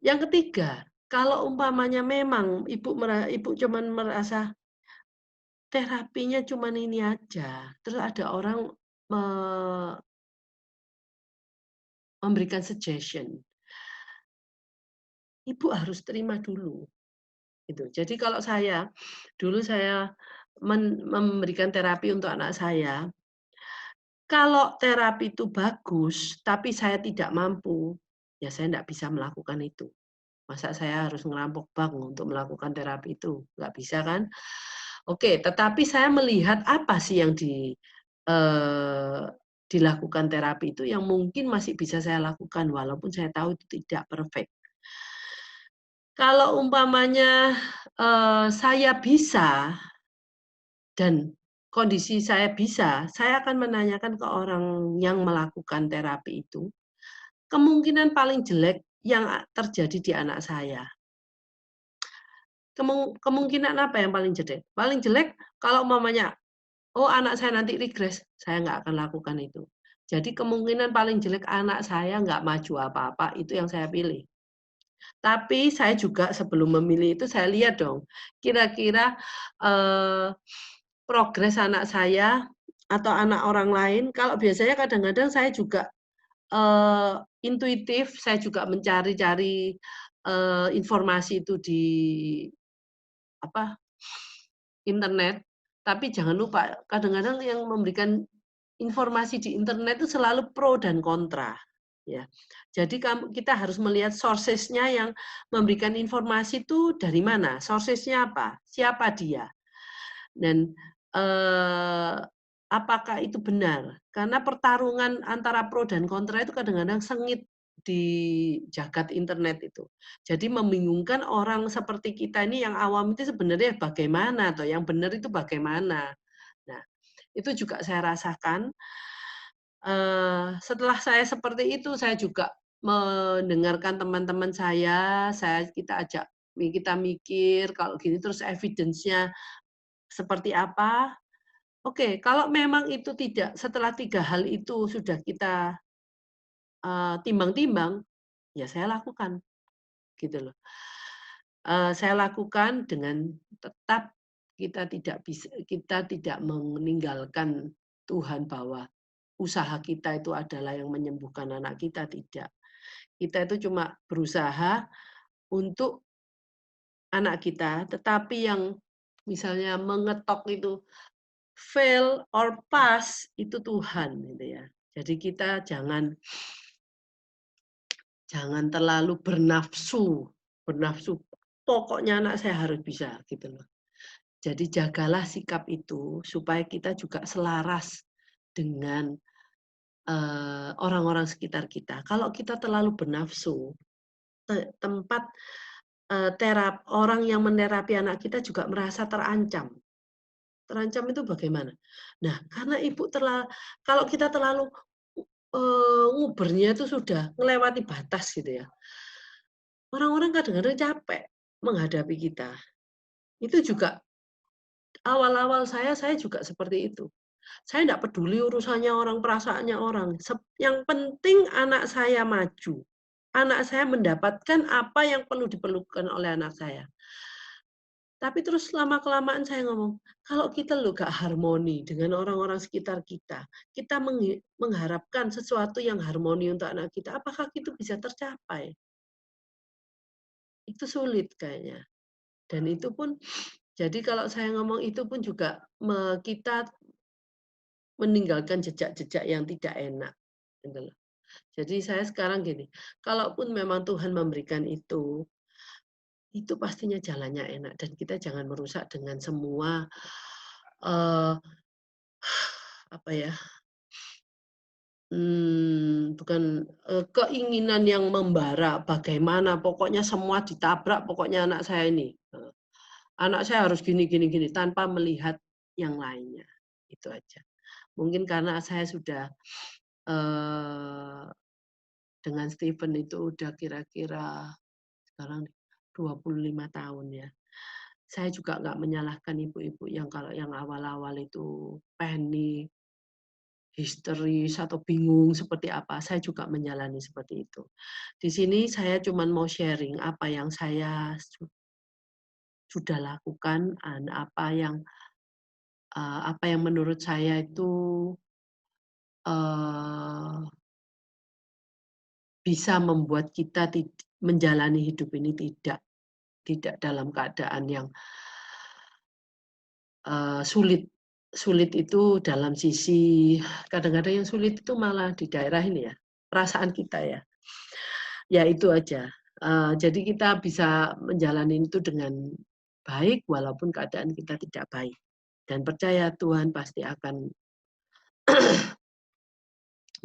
Yang ketiga, kalau umpamanya memang ibu cuman merasa terapinya cuman ini aja, terus ada orang me memberikan suggestion, ibu harus terima dulu, gitu. Jadi kalau dulu saya memberikan terapi untuk anak saya, kalau terapi itu bagus, tapi saya tidak mampu, ya saya ndak bisa melakukan itu. Masa saya harus ngerampok bank untuk melakukan terapi itu? Nggak bisa kan? Oke, tetapi saya melihat apa sih yang dilakukan terapi itu yang mungkin masih bisa saya lakukan walaupun saya tahu itu tidak perfect. Kalau umpamanya, saya bisa dan kondisi saya bisa, saya akan menanyakan ke orang yang melakukan terapi itu, kemungkinan paling jelek yang terjadi di anak saya. Kemungkinan apa yang paling jelek? Paling jelek kalau umpamanya, oh anak saya nanti regres, saya nggak akan lakukan itu. Jadi kemungkinan paling jelek anak saya nggak maju apa-apa, itu yang saya pilih. Tapi saya juga sebelum memilih itu saya lihat dong, kira-kira, eee, progres anak saya atau anak orang lain, kalau biasanya kadang-kadang saya juga, intuitif, saya juga mencari-cari, informasi itu di apa, internet, tapi jangan lupa kadang-kadang yang memberikan informasi di internet itu selalu pro dan kontra, ya. Jadi kita harus melihat sources-nya yang memberikan informasi itu dari mana, sources-nya apa, siapa dia, dan, eee, apakah itu benar. Karena pertarungan antara pro dan kontra itu kadang-kadang sengit di jagat internet itu. Jadi membingungkan orang seperti kita ini yang awam itu sebenarnya bagaimana atau yang benar itu bagaimana. Nah, itu juga saya rasakan. Setelah saya seperti itu, saya juga mendengarkan teman-teman kita ajak kita mikir kalau gini terus evidence-nya seperti apa. Oke, kalau memang itu tidak setelah 3 hal itu sudah kita, timbang-timbang, ya saya lakukan, gitu loh. Saya lakukan dengan tetap kita tidak meninggalkan Tuhan bahwa usaha kita itu adalah yang menyembuhkan anak kita, tidak. Kita itu cuma berusaha untuk anak kita, tetapi yang misalnya mengetok itu fail or pass itu Tuhan, gitu ya. Jadi kita jangan jangan terlalu bernafsu bernafsu, "Pokoknya anak saya harus bisa," gitu loh. Jadi jagalah sikap itu supaya kita juga selaras dengan, orang-orang sekitar kita. Kalau kita terlalu bernafsu, tempat, orang yang menerapi anak kita juga merasa terancam. Terancam itu bagaimana? Nah, karena kalau kita terlalu, ngubernya itu sudah melewati batas gitu ya, orang-orang kadang-kadang capek menghadapi kita. Itu juga awal-awal saya juga seperti itu. Saya tidak peduli urusannya orang, perasaannya orang, yang penting anak saya maju. Anak saya mendapatkan apa yang perlu diperlukan oleh anak saya. Tapi terus lama-kelamaan saya ngomong, kalau kita loh nggak harmoni dengan orang-orang sekitar kita, kita mengharapkan sesuatu yang harmoni untuk anak kita, apakah itu bisa tercapai? Itu sulit kayaknya. Dan itu pun jadi kalau saya ngomong itu pun juga kita meninggalkan jejak-jejak yang tidak enak, gitu loh. Jadi saya sekarang gini, kalaupun memang Tuhan memberikan itu pastinya jalannya enak dan kita jangan merusak dengan semua, eee, apa ya, bukan, keinginan yang membara, bagaimana pokoknya semua ditabrak, pokoknya anak saya ini, anak saya harus gini gini gini, tanpa melihat yang lainnya, itu aja. Mungkin karena saya sudah, eee, dengan Steven itu udah kira-kira sekarang 25 tahun ya. Saya juga nggak menyalahkan ibu-ibu yang kalau yang awal-awal itu panik, histeris atau bingung seperti apa, saya juga menjalani seperti itu. Di sini saya cuman mau sharing apa yang saya sudah lakukan, apa yang menurut saya itu, eee, bisa membuat kita menjalani hidup ini tidak dalam keadaan yang, sulit. Sulit itu dalam sisi kadang-kadang yang sulit itu malah di daerah ini ya, perasaan kita ya. Ya itu aja, jadi kita bisa menjalani itu dengan baik walaupun keadaan kita tidak baik, dan percaya Tuhan pasti akan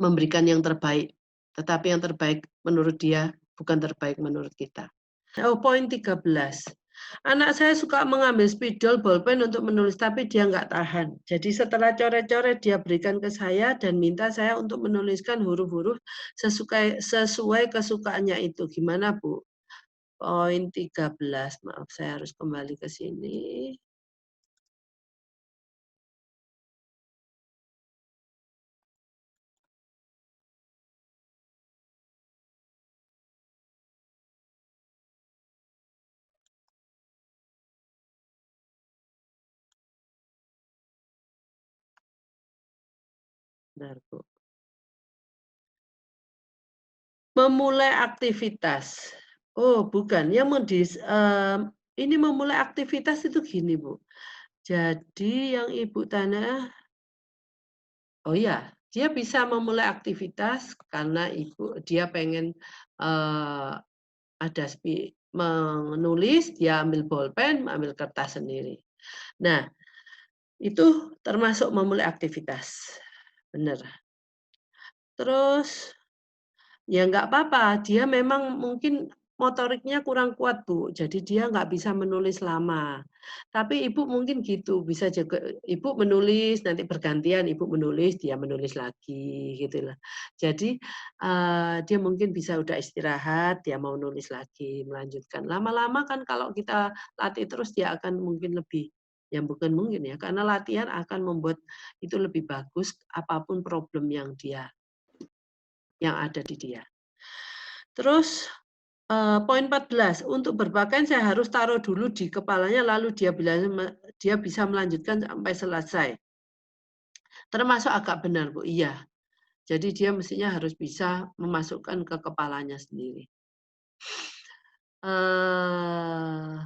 memberikan yang terbaik, tetapi yang terbaik menurut Dia bukan terbaik menurut kita. Oh, poin 13. Anak saya suka mengambil spidol, bolpen untuk menulis, tapi dia nggak tahan. Jadi setelah coret-coret dia berikan ke saya dan minta saya untuk menuliskan huruf-huruf sesuai kesukaannya itu. Gimana, Bu? Poin 13. Maaf, saya harus kembali ke sini. Bentar, Bu. Memulai aktivitas. Oh, bukan. Ini memulai aktivitas itu gini, Bu. Jadi yang Ibu tanya, oh ya, dia bisa memulai aktivitas karena dia pengen, ada menulis, dia ambil bolpen, ambil kertas sendiri. Nah, itu termasuk memulai aktivitas, benar. Terus ya nggak apa-apa, dia memang mungkin motoriknya kurang kuat, Bu, jadi dia nggak bisa menulis lama. Tapi Ibu mungkin gitu, bisa juga Ibu menulis, nanti bergantian Ibu menulis, dia menulis lagi, gitu lah. Jadi, dia mungkin bisa udah istirahat, dia mau nulis lagi, melanjutkan. Lama-lama kan kalau kita latih terus dia akan mungkin lebih ya bukan mungkin ya, karena latihan akan membuat itu lebih bagus, apapun problem yang ada di dia. Terus, poin 14, untuk berpakaian saya harus taruh dulu di kepalanya lalu dia bisa melanjutkan sampai selesai. Termasuk agak benar, Bu, iya. Jadi dia mestinya harus bisa memasukkan ke kepalanya sendiri. Eee,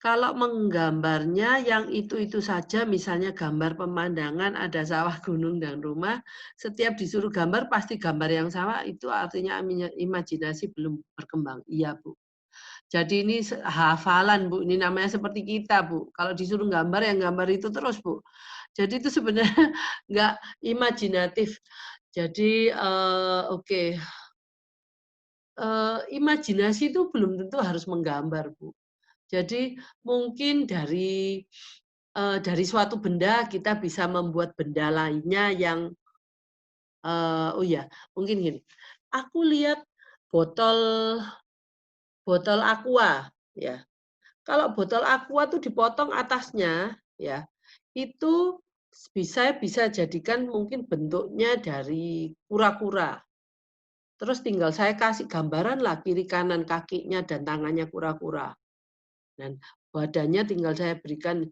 Kalau menggambarnya yang itu-itu saja, misalnya gambar pemandangan, ada sawah, gunung, dan rumah, setiap disuruh gambar pasti gambar yang sama, itu artinya imajinasi belum berkembang. Iya, Bu. Jadi ini hafalan, Bu, ini namanya seperti kita, Bu. Kalau disuruh gambar, yang gambar itu terus, Bu. Jadi itu sebenarnya nggak imajinatif. Jadi, oke, imajinasi itu belum tentu harus menggambar, Bu. Jadi mungkin dari suatu benda kita bisa membuat benda lainnya yang, oh ya, mungkin gini, aku lihat botol botol Aqua, ya. Kalau botol Aqua tuh dipotong atasnya, ya, itu bisa jadikan mungkin bentuknya dari kura-kura. Terus tinggal saya kasih gambaran lah kiri kanan kakinya dan tangannya kura-kura. Dan badannya tinggal saya berikan,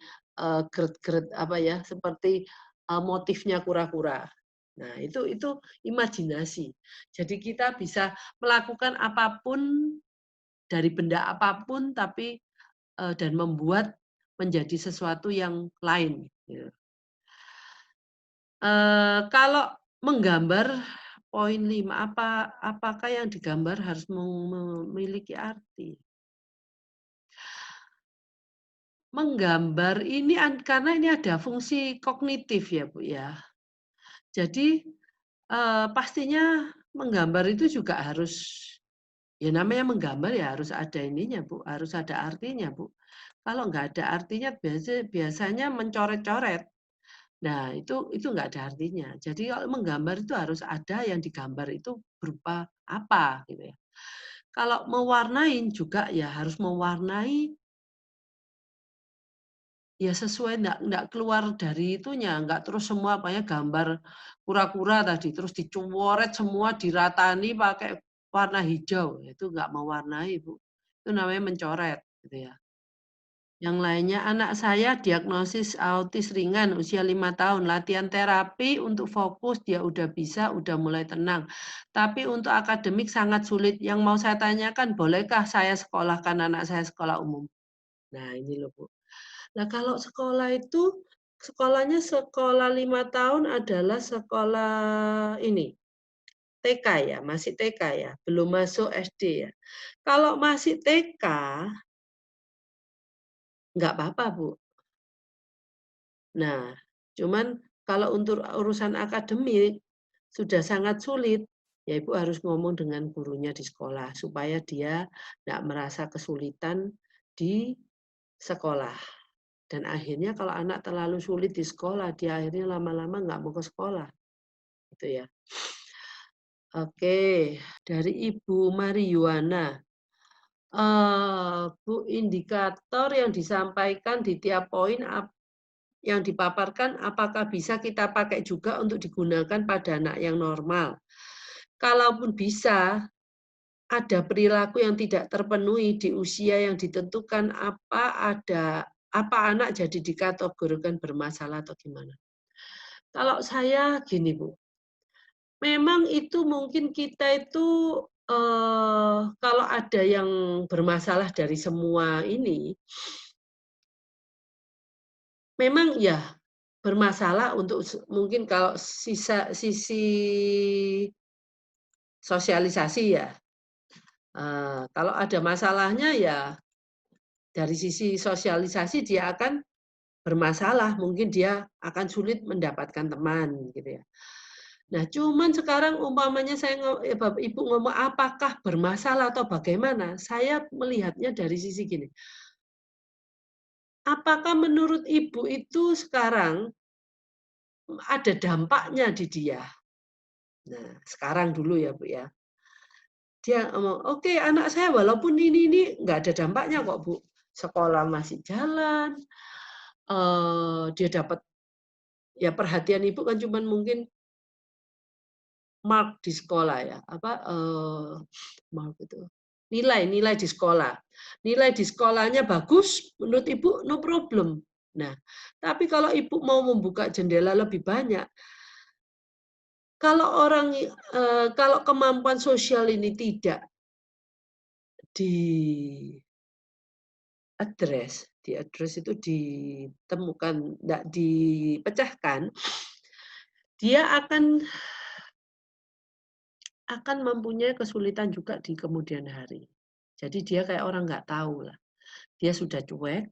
geret-geret apa ya, seperti, motifnya kura-kura. Nah, itu imajinasi. Jadi kita bisa melakukan apapun, dari benda apapun, tapi, dan membuat menjadi sesuatu yang lain, gitu. Kalau menggambar, poin 5, apakah yang digambar harus memiliki arti? Menggambar ini karena ini ada fungsi kognitif ya, Bu, ya. Jadi, pastinya menggambar itu juga harus ya namanya menggambar ya harus ada ininya, Bu, harus ada artinya, Bu. Kalau nggak ada artinya biasanya mencoret-coret. Nah, itu nggak ada artinya. Jadi kalau menggambar itu harus ada yang digambar itu berupa apa, gitu ya. Kalau mewarnain juga ya harus mewarnai Ya sesuai, nggak keluar dari itunya, nggak terus semua apanya gambar kura-kura tadi, terus dicoret semua, diratani pakai warna hijau, itu nggak mewarnai, Bu. Itu namanya mencoret, gitu ya. Yang lainnya, anak saya diagnosis autis ringan, usia 5 tahun, latihan terapi untuk fokus, dia udah bisa, udah mulai tenang. Tapi untuk akademik sangat sulit. Yang mau saya tanyakan, bolehkah saya sekolahkan anak saya sekolah umum? Nah, ini loh, Bu. Nah, kalau sekolah itu, sekolahnya sekolah 5 tahun adalah sekolah ini, TK ya, masih TK ya, belum masuk SD ya. Kalau masih TK, nggak apa-apa, Bu. Nah, cuman kalau untuk urusan akademik, sudah sangat sulit, ya Ibu harus ngomong dengan gurunya di sekolah, supaya dia nggak merasa kesulitan di sekolah. Dan akhirnya kalau anak terlalu sulit di sekolah, dia akhirnya lama-lama nggak mau ke sekolah, gitu ya. Oke, dari Ibu Marijuana. Bu, indikator yang disampaikan di tiap poin yang dipaparkan apakah bisa kita pakai juga untuk digunakan pada anak yang normal? Kalaupun bisa, ada perilaku yang tidak terpenuhi di usia yang ditentukan, apa anak jadi dikategorikan bermasalah atau gimana? Kalau saya gini, Bu, memang itu mungkin kita itu, kalau ada yang bermasalah dari semua ini, memang ya bermasalah untuk mungkin kalau sisi sosialisasi ya, kalau ada masalahnya ya dari sisi sosialisasi dia akan bermasalah, mungkin dia akan sulit mendapatkan teman gitu ya. Nah, cuman sekarang umpamanya Ibu ngomong apakah bermasalah atau bagaimana, saya melihatnya dari sisi gini, apakah menurut Ibu itu sekarang ada dampaknya di dia? Nah, sekarang dulu ya, Bu, ya. Dia ngomong, "Oke, anak saya walaupun ini nggak ada dampaknya kok, Bu. Sekolah masih jalan, dia dapat ya perhatian Ibu kan cuman mungkin mark di sekolah ya, mark itu, nilai di sekolah. Nilai di sekolahnya bagus, menurut Ibu no problem. Nah, tapi kalau Ibu mau membuka jendela lebih banyak, kalau kalau kemampuan sosial ini tidak di-address itu ditemukan, enggak dipecahkan, dia akan mempunyai kesulitan juga di kemudian hari. Jadi dia kayak orang nggak tahu lah. Dia sudah cuek,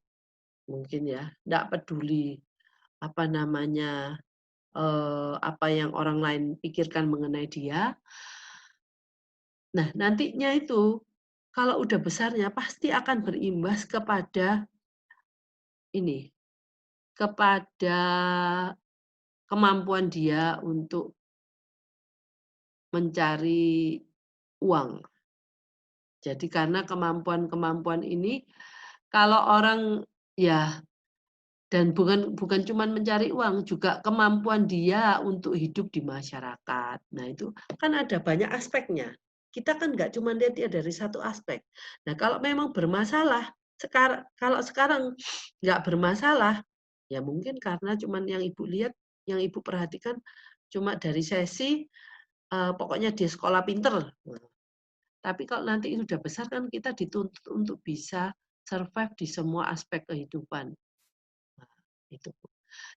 mungkin ya, nggak peduli apa namanya, apa yang orang lain pikirkan mengenai dia. Nah, nantinya itu kalau udah besarnya pasti akan berimbas kepada ini, kepada kemampuan dia untuk mencari uang. Jadi karena kemampuan-kemampuan ini kalau orang ya dan bukan bukan cuman mencari uang, juga kemampuan dia untuk hidup di masyarakat. Nah, itu kan ada banyak aspeknya. Kita kan nggak cuma lihat dia dari satu aspek. Nah, kalau memang bermasalah, kalau sekarang nggak bermasalah, ya mungkin karena cuman yang Ibu lihat, yang Ibu perhatikan cuma dari sesi, pokoknya dia sekolah pinter. Nah, tapi kalau nanti sudah besar kan kita dituntut untuk bisa survive di semua aspek kehidupan. Nah, itu.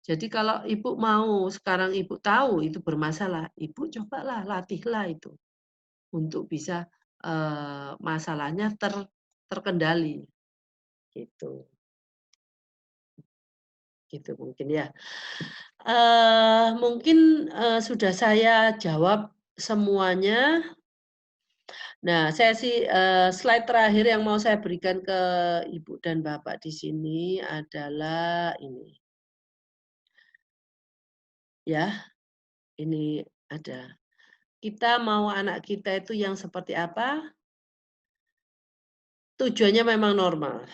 Jadi kalau Ibu mau sekarang Ibu tahu itu bermasalah, Ibu cobalah latihlah itu untuk bisa, masalahnya terkendali, gitu. Gitu mungkin ya. Mungkin, sudah saya jawab semuanya. Nah, slide terakhir yang mau saya berikan ke Ibu dan Bapak di sini adalah ini, ya, ini ada. Kita mau anak kita itu yang seperti apa? Tujuannya memang normal,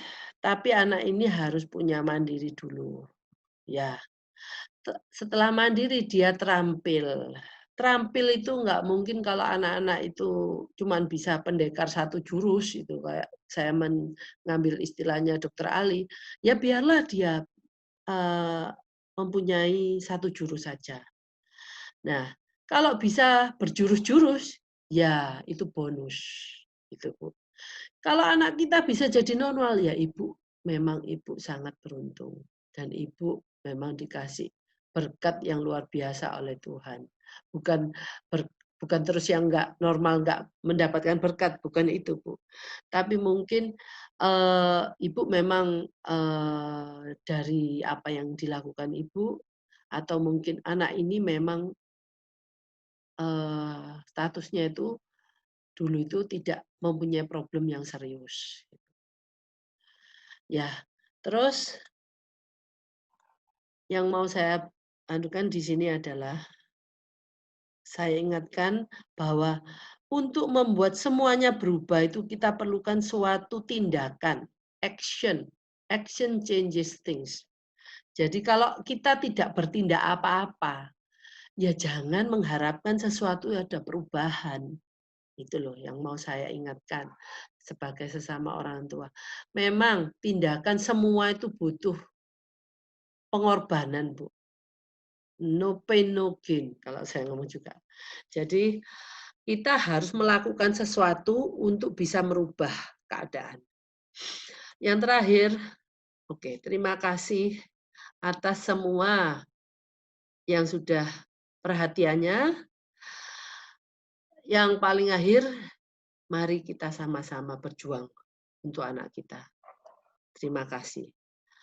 Tapi anak ini harus punya mandiri dulu, ya. Setelah mandiri dia terampil. Terampil itu nggak mungkin kalau anak-anak itu cuman bisa pendekar satu jurus itu, kayak saya mengambil istilahnya Dokter Ali, ya biarlah dia, eee, mempunyai satu jurus saja. Nah, kalau bisa berjurus-jurus, ya itu bonus, gitu, Bu. Kalau anak kita bisa jadi normal, ya Ibu memang Ibu sangat beruntung dan Ibu memang dikasih berkat yang luar biasa oleh Tuhan. Bukan bukan terus yang nggak normal, nggak mendapatkan berkat, bukan itu, Bu. Tapi mungkin, Ibu memang, dari apa yang dilakukan Ibu, atau mungkin anak ini memang, statusnya itu dulu itu tidak mempunyai problem yang serius. Ya, terus yang mau saya anukan di sini adalah, saya ingatkan bahwa untuk membuat semuanya berubah itu kita perlukan suatu tindakan, action. Action changes things. Jadi kalau kita tidak bertindak apa-apa, ya jangan mengharapkan sesuatu ada perubahan. Itu loh yang mau saya ingatkan sebagai sesama orang tua. Memang tindakan semua itu butuh pengorbanan, Bu. No pain, no gain, kalau saya ngomong juga. Jadi, kita harus melakukan sesuatu untuk bisa merubah keadaan. Yang terakhir, oke, terima kasih atas semua yang sudah perhatiannya. Yang paling akhir, mari kita sama-sama berjuang untuk anak kita. Terima kasih.